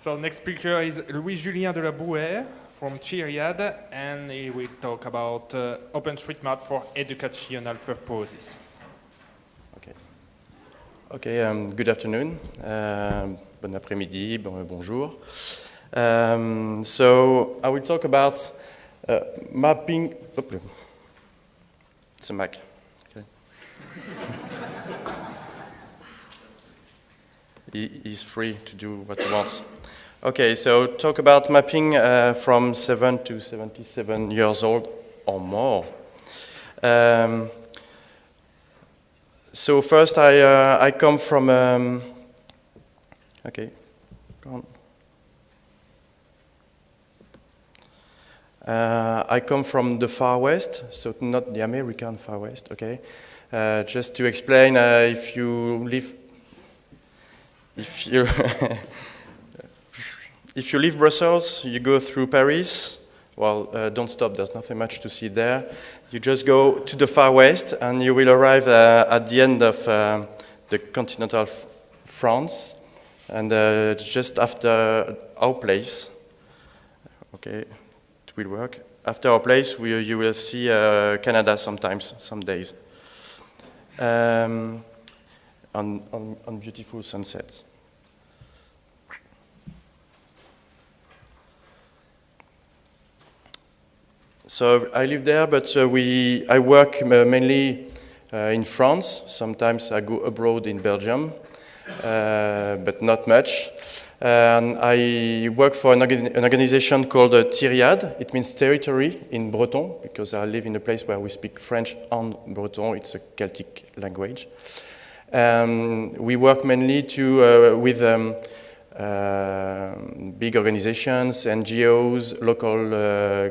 So next speaker is Louis-Julien de la Bouëre from Chiriad, and he will talk about OpenStreetMap for educational purposes. Okay, good afternoon, bon après-midi, bonjour. So I will talk about mapping. It's a Mac. Okay. He's free to do what he wants. Okay, so talk about mapping from 7 to 77 years old or more. So first, I come from. Okay, go on. I come from the Far West, so not the American Far West. Okay, just to explain, if you live Brussels, you go through Paris. Well, don't stop. There's nothing much to see there. You just go to the Far West, and you will arrive at the end of the continental France, and just after our place. Okay, it will work. After our place, you will see Canada sometimes, some days, on beautiful sunsets. So I live there, but I work mainly in France. Sometimes I go abroad in Belgium, but not much. And I work for an organization called Chiriad. It means territory in Breton, because I live in a place where we speak French and Breton. It's a Celtic language. We work mainly with big organizations, NGOs, local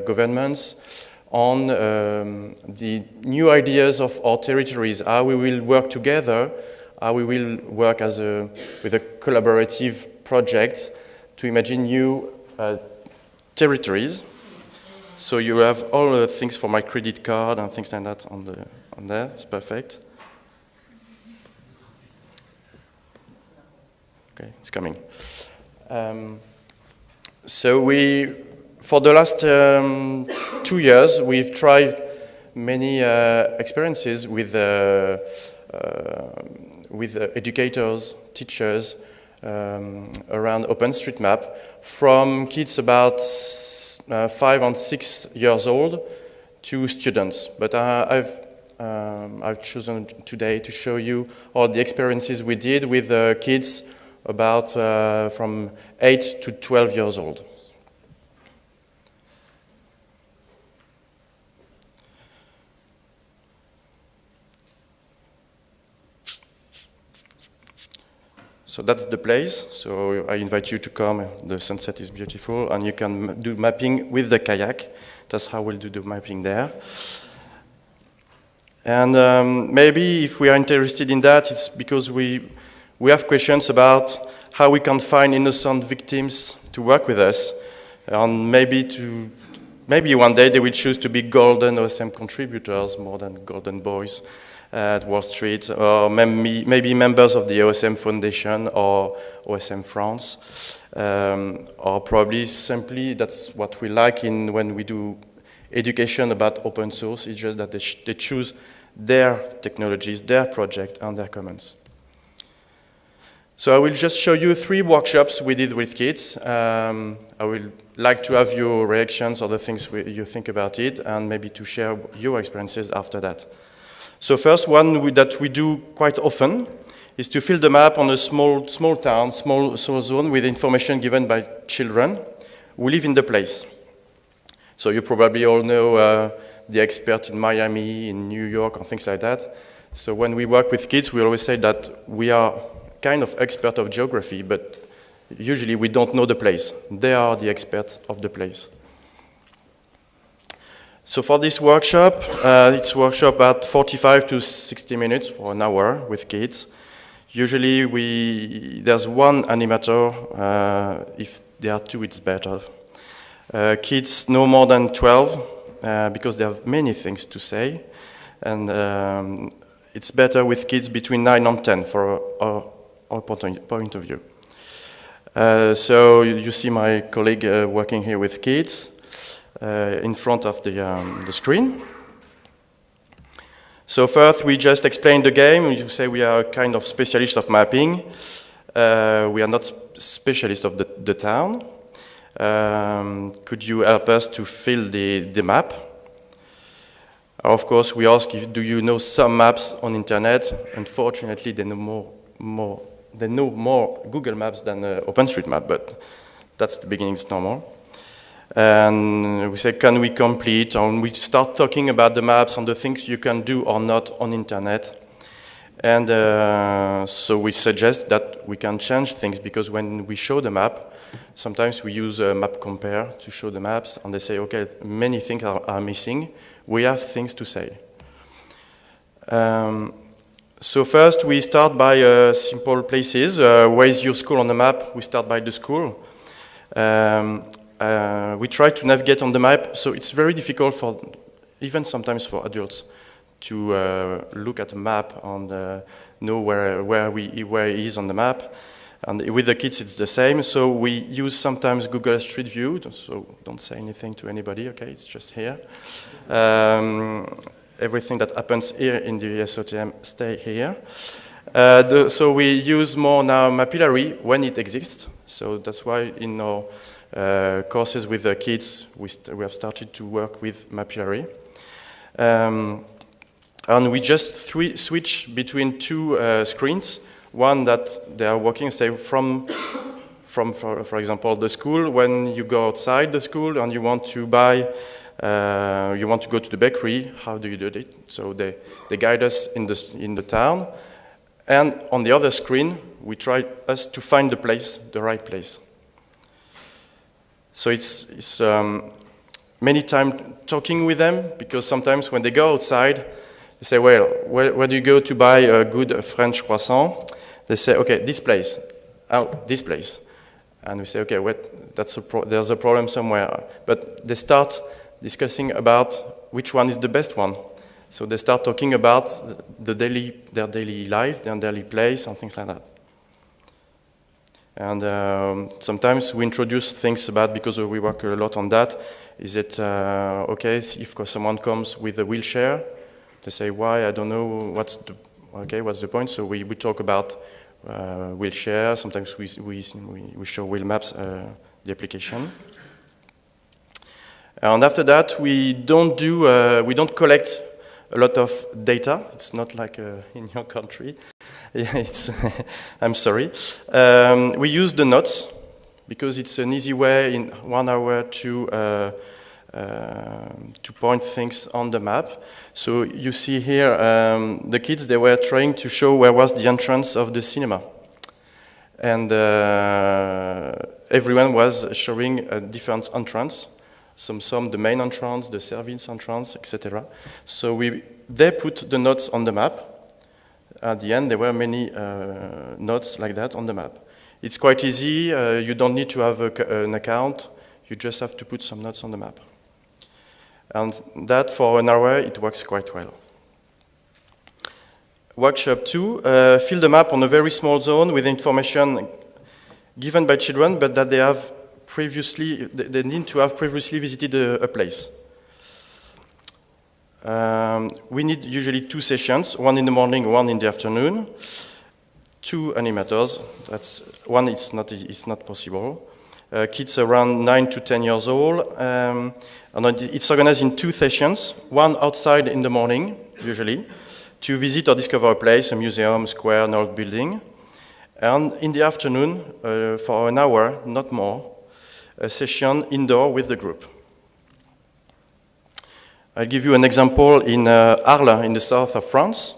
governments, on the new ideas of our territories, how we will work together, how we will work with a collaborative project to imagine new territories. So you have all the things for my credit card and things like that on there. It's perfect. Okay, it's coming. So for the last 2 years, we've tried many experiences with educators, teachers around OpenStreetMap, from kids about 5 and 6 years old to students. But I've chosen today to show you all the experiences we did with kids about from 8 to 12 years old. So that's the place. So I invite you to come. The sunset is beautiful, and you can do mapping with the kayak. That's how we'll do the mapping there. And maybe if we are interested in that, it's because we have questions about how we can find innocent victims to work with us, and maybe one day they will choose to be golden OSM contributors more than golden boys at Wall Street, or maybe members of the OSM Foundation or OSM France, or probably simply that's what we like when we do education about open source. It's just that they choose their technologies, their project, and their commons. So I will just show you 3 workshops we did with kids. I will like to have your reactions or the things you think about it, and maybe to share your experiences after that. So first one that we do quite often is to fill the map on a small town, small zone with information given by children who live in the place. So you probably all know the experts in Miami, in New York, and things like that. So when we work with kids, we always say that we are kind of expert of geography, but usually we don't know the place. They are the experts of the place. So for this workshop, it's workshop about 45 to 60 minutes for an hour with kids. Usually there's one animator. If there are 2, it's better. Kids no more than 12 because they have many things to say, and it's better with kids between 9 and 10 for our point of view. So you see my colleague working here with kids in front of the screen. So first, we just explain the game. You say we are kind of specialist of mapping. We are not specialist of the town. Could you help us to fill the map? Of course, we ask if do you know some maps on internet. Unfortunately, they know more Google Maps than OpenStreetMap, but that's the beginning. It's normal. And we say, can we complete? And we start talking about the maps and the things you can do or not on internet. And so we suggest that we can change things, because when we show the map, sometimes we use a map compare to show the maps, and they say, okay, many things are missing. We have things to say. So first, we start by simple places. Where is your school on the map? We start by the school. We try to navigate on the map, so it's very difficult for, even sometimes for adults, to look at a map and know where he is on the map. And with the kids, it's the same. So we use sometimes Google Street View. So don't say anything to anybody. Okay, it's just here. Everything that happens here in the SOTM stay here. So we use more now Mapillary when it exists. So that's why in our courses with the kids, we have started to work with Mapillary. And we just switch between two screens. One that they are working, say, from for example, the school. When you go outside the school and you want to buy, you want to go to the bakery, how do you do it? So they guide us in the town. And on the other screen, we try us to find the right place. So it's many times talking with them, because sometimes when they go outside, they say, well, where do you go to buy a good French croissant? They say, okay, this place, this place. And we say, okay, there's a problem somewhere. But they start discussing about which one is the best one. So they start talking about their daily life, their daily place, and things like that. And sometimes we introduce things about, because we work a lot on that, is it okay if someone comes with a wheelchair? They say, why? I don't know, what's the point? So we talk about wheelchair. Sometimes we show wheel maps, the application. And after that, we don't collect a lot of data. It's not like in your country. I'm sorry. We use the notes, because it's an easy way in 1 hour to point things on the map. So you see here, the kids, they were trying to show where was the entrance of the cinema. And everyone was showing a different entrance. Some the main entrance, the service entrance, etc. So they put the notes on the map. At the end, there were many notes like that on the map. It's quite easy. You don't need to have an account. You just have to put some notes on the map. And that, for an hour, it works quite well. Workshop 2, fill the map on a very small zone with information given by children, but that they need to have previously visited a place. We need usually 2 sessions, one in the morning, one in the afternoon. 2 animators. That's one. It's not possible. Kids around 9 to 10 years old. And it's organized in 2 sessions. One outside in the morning, usually, to visit or discover a place, a museum, square, an old building. And in the afternoon, for an hour, not more, a session indoor with the group. I'll give you an example in Arles, in the south of France.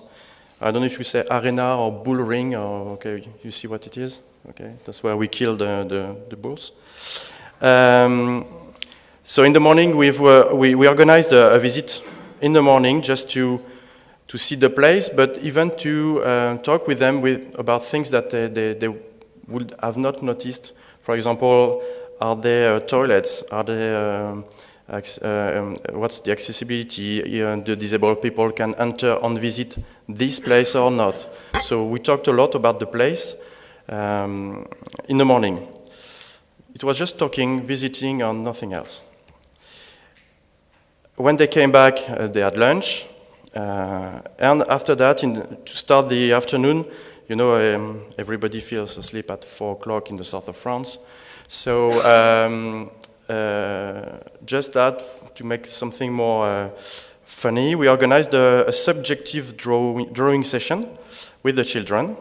I don't know if we say arena or bull ring, or okay, you see what it is? Okay, that's where we kill the bulls. So in the morning, we organized a visit in the morning just to see the place, but even to talk with them about things that they would have not noticed. For example, are there toilets? Are there what's the accessibility? The disabled people can enter and visit this place or not. So we talked a lot about the place in the morning. it was just talking, visiting, and nothing else. When they came back, they had lunch, and after that, to start the afternoon, you know, everybody feels asleep at 4 o'clock in the south of France. So just that, to make something more funny, we organized a subjective drawing session with the children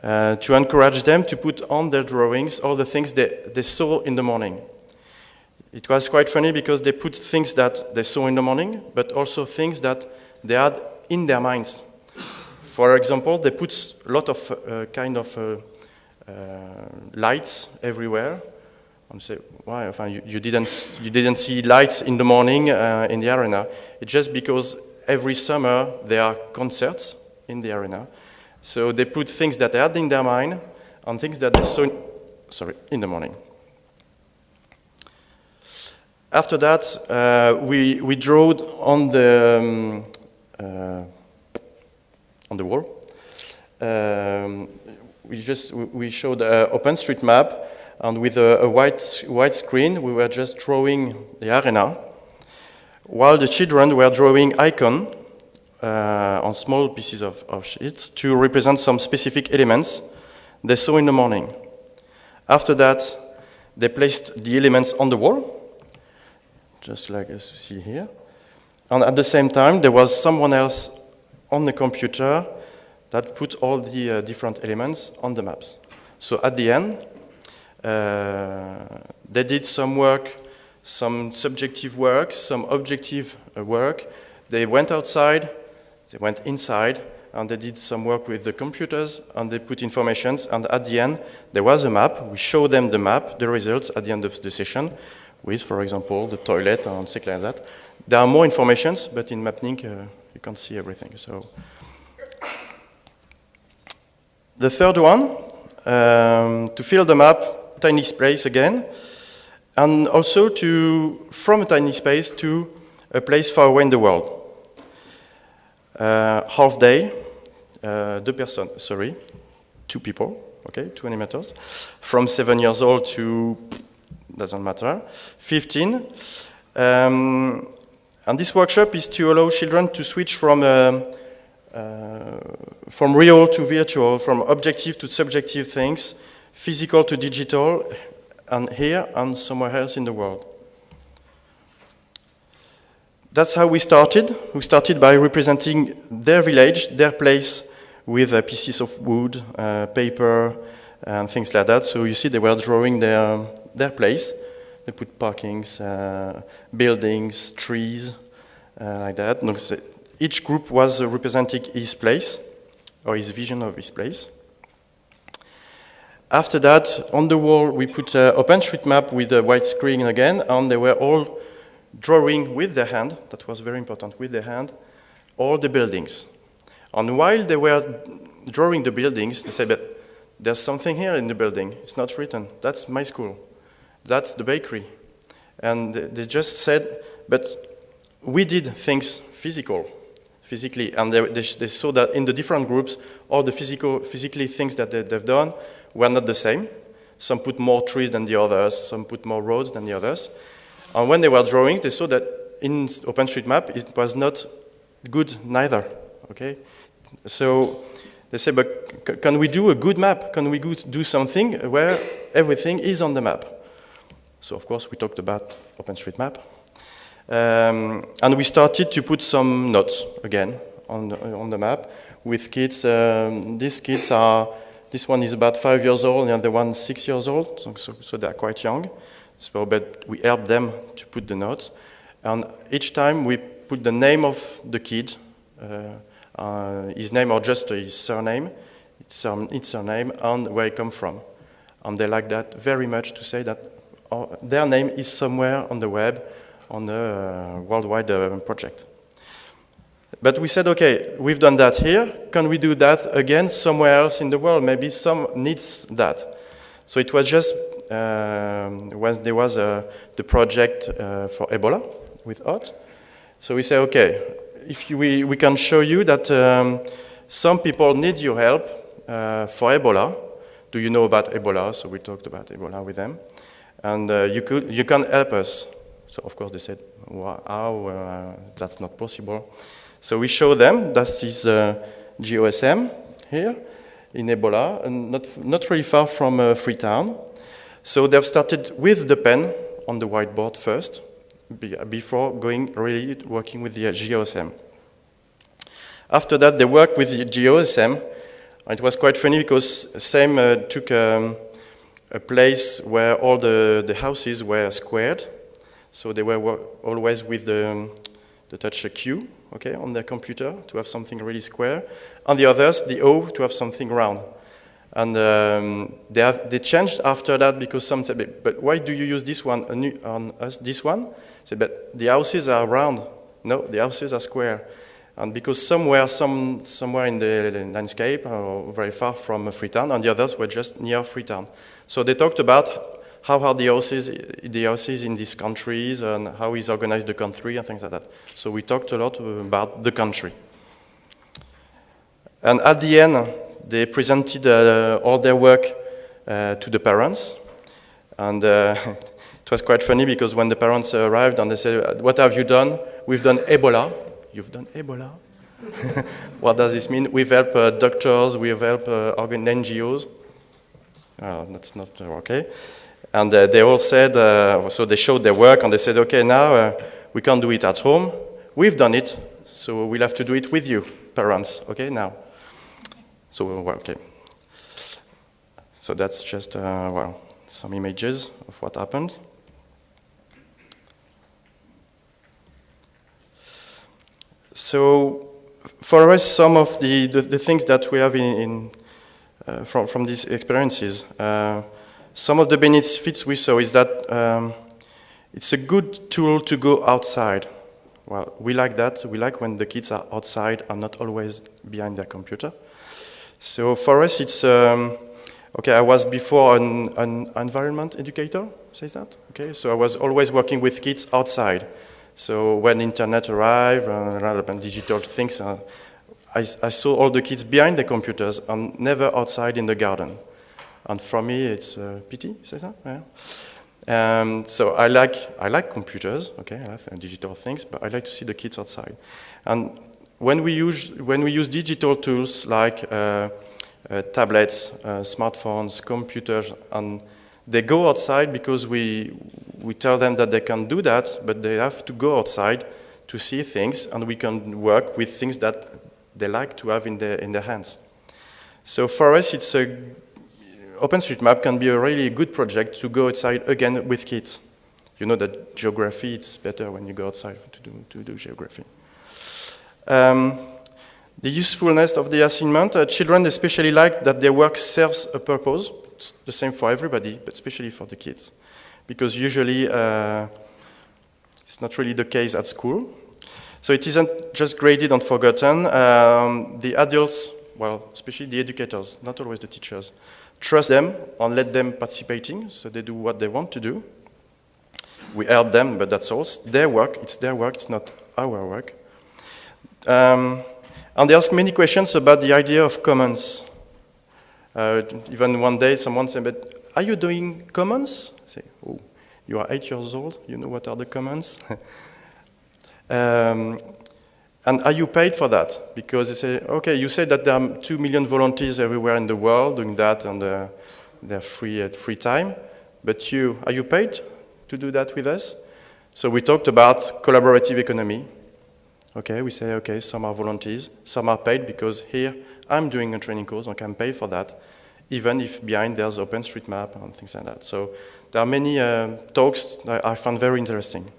to encourage them to put on their drawings all the things they saw in the morning. It was quite funny because they put things that they saw in the morning, but also things that they had in their minds. For example, they put a lot of lights everywhere. And say, why? You didn't see lights in the morning in the arena. It's just because every summer there are concerts in the arena. So they put things that they had in their mind and things that they saw in the morning. After that, we drew on the wall. We showed OpenStreetMap, and with a white screen, we were just drawing the arena, while the children were drawing icons on small pieces of sheets to represent some specific elements they saw in the morning. After that, they placed the elements on the wall, just like as you see here. And at the same time, there was someone else on the computer that put all the different elements on the maps. So at the end, they did some work, some subjective work, some objective work. They went outside, they went inside, and they did some work with the computers, and they put informations, and at the end, there was a map. We showed them the map, the results at the end of the session, with, for example, the toilet and things like that. There are more informations, but in MapNink, you can't see everything. So, the third one, to fill the map, tiny space again, and also from a tiny space to a place far away in the world. Half day, two people, okay, 2 animators, from 7 years old to, doesn't matter, 15. And this workshop is to allow children to switch from real to virtual, from objective to subjective things, physical to digital, and here and somewhere else in the world. That's how we started. We started by representing their village, their place, with pieces of wood, paper, and things like that. So you see they were drawing their place. They put parkings, buildings, trees, like that. Each group was representing his place, or his vision of his place. After that, on the wall, we put OpenStreetMap with a white screen again, and they were all drawing with their hand, that was very important, with their hand, all the buildings. And while they were drawing the buildings, they said, but there's something here in the building, it's not written, that's my school, that's the bakery. And they just said, but we did things physically, and they saw that in the different groups, all the physically things that they've done were not the same. Some put more trees than the others, some put more roads than the others. And when they were drawing, they saw that in OpenStreetMap, it was not good neither, okay? So they said, but can we do a good map? Can we do something where everything is on the map? So of course, we talked about OpenStreetMap. And we started to put some notes again on the map with kids. This one is about 5 years old, and the one 6 years old, so they're quite young. So, but we helped them to put the notes. And each time we put the name of the kid, his name or just his surname, its surname, and where he come from. And they like that very much to say that their name is somewhere on the web, on a worldwide project. But we said, okay, we've done that here. Can we do that again somewhere else in the world? Maybe some needs that. So it was just when there was the project for Ebola with HOT. So we say, okay, if we can show you that some people need your help for Ebola. Do you know about Ebola? So we talked about Ebola with them. and you can help us. So of course they said, how, that's not possible. So we show them, that's this GOSM here in Ebola, and not really far from Freetown. So they've started with the pen on the whiteboard first, before going really working with the GOSM. After that, they worked with the GOSM. It was quite funny because Sam took a place where all the houses were squared. So they were always with the touch Q, okay, on their computer to have something really square. On the others, the O to have something round. And they changed after that because some said, but why do you use this one on us, this one? Said, but the houses are round. No, the houses are square. And because somewhere in the landscape or very far from Freetown, and the others were just near Freetown. So they talked about how are the houses in these countries and how is organized the country and things like that. So we talked a lot about the country. And at the end, they presented all their work to the parents. And it was quite funny because when the parents arrived and they said, what have you done? We've done Ebola. You've done Ebola? What does this mean? We've helped doctors, we've helped NGOs. That's not okay. And they all said, so they showed their work and they said, okay, now we can't do it at home. We've done it, so we'll have to do it with you, parents, okay, now. So, okay. So that's just, well, some images of what happened. So, for us, some of the things that we have from these experiences, some of the benefits we saw is that it's a good tool to go outside. Well, we like that. We like when the kids are outside and not always behind their computer. So for us, it's, okay, I was before an environment educator, says that? Okay, so I was always working with kids outside. So when internet arrived and digital things, I saw all the kids behind the computers and never outside in the garden. And for me, it's pity, say that? Yeah. So I like computers, okay, I like digital things, but I like to see the kids outside. And when we use digital tools like tablets, smartphones, computers, and they go outside because we tell them that they can do that, but they have to go outside to see things, and we can work with things that they like to have in their hands. So for us, it's OpenStreetMap can be a really good project to go outside again with kids. You know that geography, it's better when you go outside to do geography. The usefulness of the assignment, children especially like that their work serves a purpose. It's the same for everybody, but especially for the kids. Because usually it's not really the case at school. So it isn't just graded and forgotten. The adults, well, especially the educators, not always the teachers, trust them and let them participating, so they do what they want to do. We help them, but that's all. Their work, it's not our work. And they ask many questions about the idea of commons. Even one day someone said, but are you doing commons? I say, oh, you are 8 years old, you know what are the commons? And are you paid for that? Because they say, okay, you said that there are 2 million volunteers everywhere in the world doing that on their free time, but are you paid to do that with us? So we talked about collaborative economy. Okay, we say, okay, some are volunteers, some are paid because here I'm doing a training course, and I can pay for that, even if behind there's OpenStreetMap and things like that. So there are many talks that I found very interesting.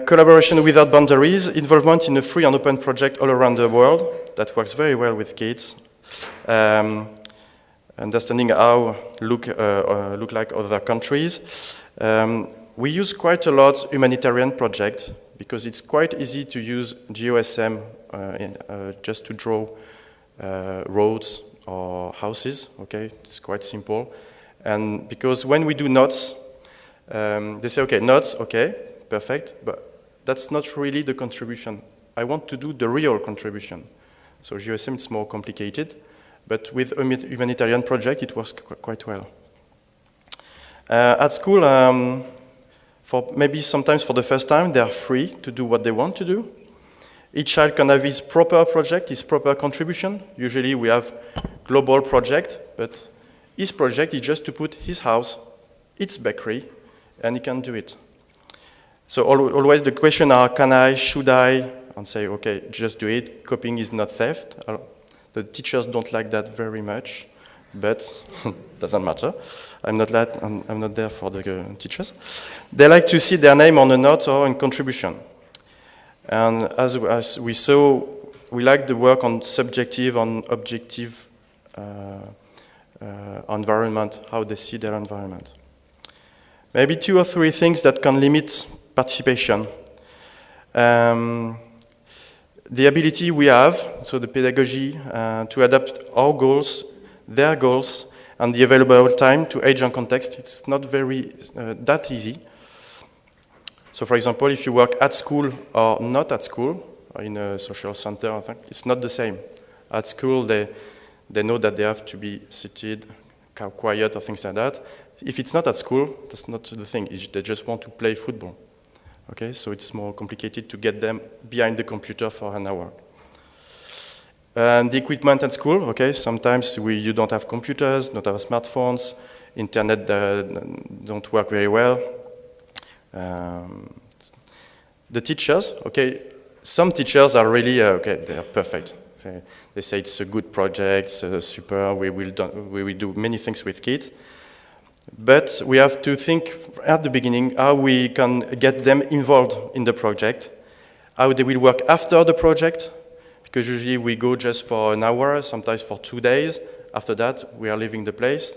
Collaboration without boundaries, involvement in a free and open project all around the world. That works very well with kids. Understanding how look like other countries. We use quite a lot humanitarian projects because it's quite easy to use GOSM just to draw roads or houses. Okay, it's quite simple. And because when we do knots, they say, okay, knots, okay. Perfect, but that's not really the contribution. I want to do the real contribution. So GOSM is more complicated, but with a humanitarian project, it works quite well. At school, for maybe sometimes for the first time, they are free to do what they want to do. Each child can have his proper project, his proper contribution. Usually we have global project, but his project is just to put his house, its bakery, and he can do it. So always the question are, can I, should I? And say, okay, just do it. Copying is not theft. The teachers don't like that very much, but doesn't matter. I'm not there for the teachers. They like to see their name on a note or in contribution. And as we saw, we like the work on subjective, on objective environment, how they see their environment. Maybe 2 or 3 things that can limit participation. The ability we have, so the pedagogy, to adapt our goals, their goals, and the available time to age and context, it's not very that easy. So for example, if you work at school or not at school, or in a social center, I think, it's not the same. At school, they know that they have to be seated, quiet, or things like that. If it's not at school, that's not the thing. They just want to play football. Okay, so it's more complicated to get them behind the computer for an hour. And the equipment at school, okay, sometimes you don't have computers, don't have smartphones, internet don't work very well. The teachers, okay, some teachers are really, okay, they are perfect. They say it's a good project, super, we will do many things with kids. But we have to think at the beginning how we can get them involved in the project, how they will work after the project, because usually we go just for an hour, sometimes for 2 days. After that, we are leaving the place.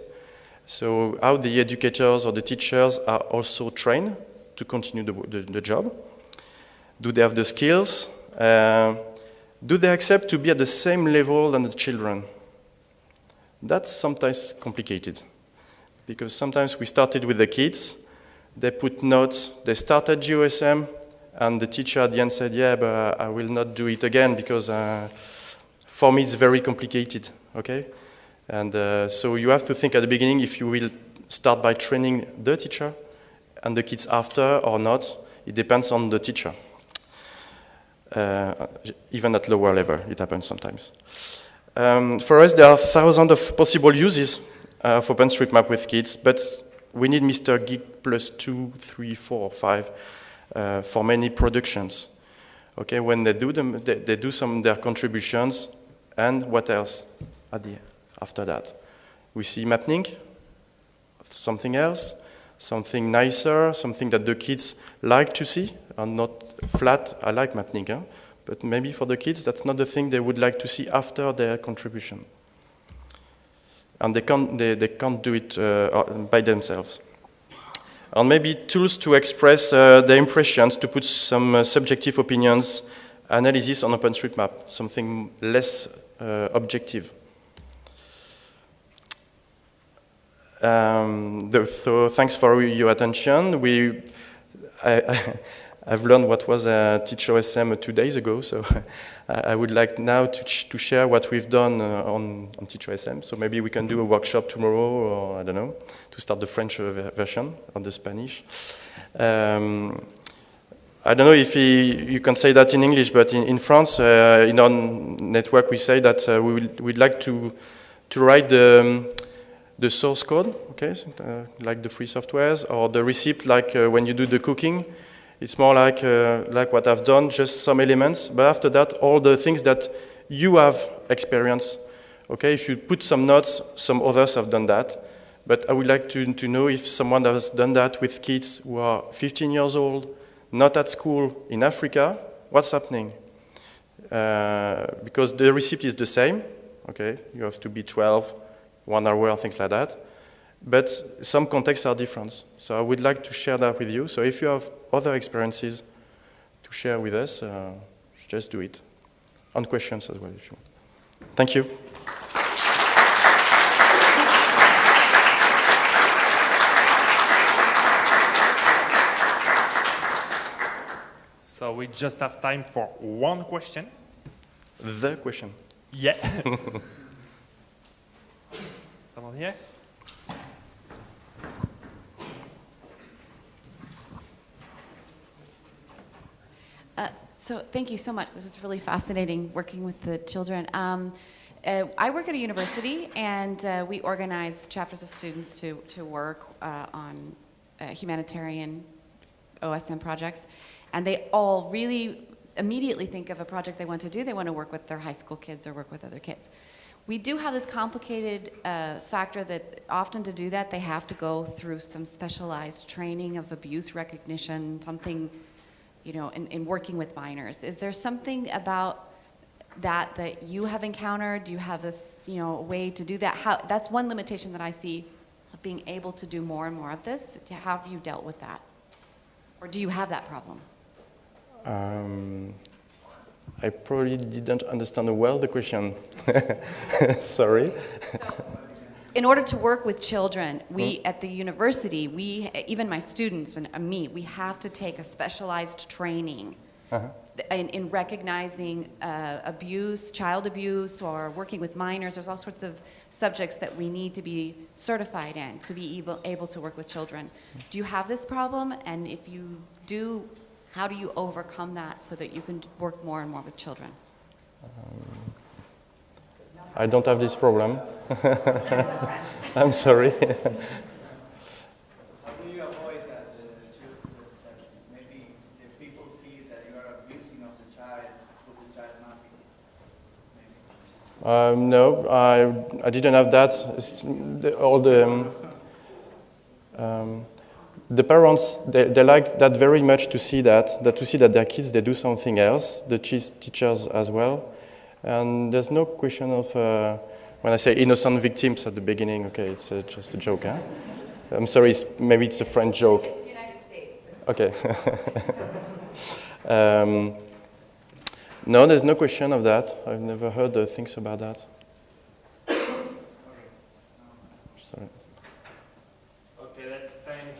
So how the educators or the teachers are also trained to continue the job. Do they have the skills? Do they accept to be at the same level than the children? That's sometimes complicated. Because sometimes we started with the kids, they put notes, they started GOSM, and the teacher at the end said, yeah, but I will not do it again because for me it's very complicated, okay? And so you have to think at the beginning if you will start by training the teacher and the kids after or not. It depends on the teacher. Even at lower level, it happens sometimes. For us, there are thousands of possible uses of OpenStreetMap with kids, but we need Mr. Geek plus 2, 3, 4, 5 for many productions. Okay, when they do them, they do some of their contributions, and what else after that? We see mapping, something else, something nicer, something that the kids like to see, and not flat. I like mapping, but maybe for the kids, that's not the thing they would like to see after their contribution. And they can't do it by themselves. And maybe tools to express their impressions, to put some subjective opinions, analysis on OpenStreetMap, something less objective. So thanks for your attention. I've learned what was TeachOSM 2 days ago, so I would like now to share what we've done on TeachOSM. So maybe we can do a workshop tomorrow, or I don't know, to start the French version or the Spanish. I don't know if you can say that in English, but in France, in our network, we say that we'd like to write the source code, okay, so, like the free softwares, or the receipt, like when you do the cooking. It's more like what I've done, just some elements, but after that, all the things that you have experienced. Okay, if you put some notes, some others have done that, but I would like to know if someone has done that with kids who are 15 years old, not at school, in Africa, what's happening? Because the receipt is the same, okay, you have to be 12, 1 hour, things like that. But some contexts are different. So I would like to share that with you. So if you have other experiences to share with us, just do it. And questions as well, if you want. Thank you. So we just have time for one question. The question. Yeah. Someone here? So thank you so much. This is really fascinating working with the children. I work at a university, and we organize chapters of students to work on humanitarian OSM projects. And they all really immediately think of a project they want to do. They want to work with their high school kids or work with other kids. We do have this complicated factor that often to do that, they have to go through some specialized training of abuse recognition, something, you know, in working with minors. Is there something about that you have encountered? Do you have this, you know, way to do that? That's one limitation that I see of being able to do more and more of this. How have you dealt with that? Or do you have that problem? I probably didn't understand well the question. Sorry. So, in order to work with children, we at the university, even my students and me, we have to take a specialized training in recognizing abuse, child abuse, or working with minors. There's all sorts of subjects that we need to be certified in to be able to work with children. Do you have this problem? And if you do, how do you overcome that so that you can work more and more with children? I don't have this problem. I'm sorry. How do you avoid that, that maybe if people see that you are abusing of the child, would the child not be? No, I didn't have that. The parents, they like that very much to see that their kids, they do something else, the teachers as well. And there's no question of, when I say innocent victims at the beginning, okay, it's just a joke, huh? I'm sorry, maybe it's a French joke. United States. Okay. No, there's no question of that. I've never heard things about that. Sorry. Okay, let's thank